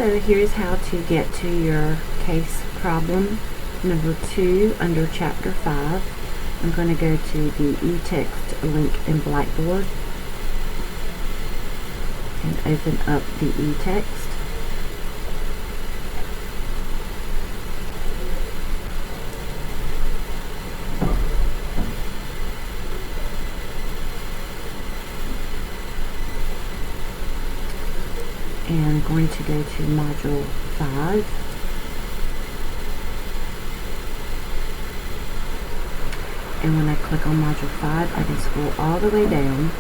So here's how to get to your case problem number 2 under chapter 5. I'm going to go to the eText link in Blackboard and open up the eText. And I'm going to go to Module 5. And when I click on Module 5, I can scroll all the way down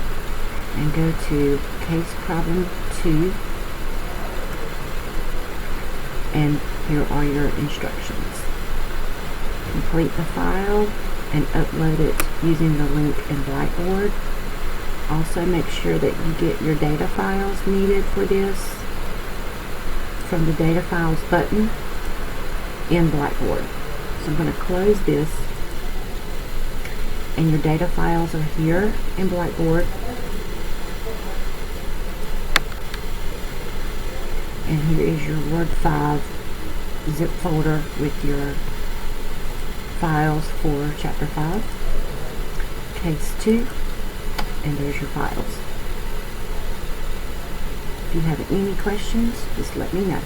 and go to Case Problem 2. And here are your instructions. Complete the file and upload it using the link in Blackboard. Also make sure that you get your data files needed for this from the Data Files button in Blackboard. So I'm going to close this, and your data files are here in Blackboard. And here is your Word 5 zip folder with your files for Chapter 5, Case 2, and there's your files. If you have any questions, just let me know.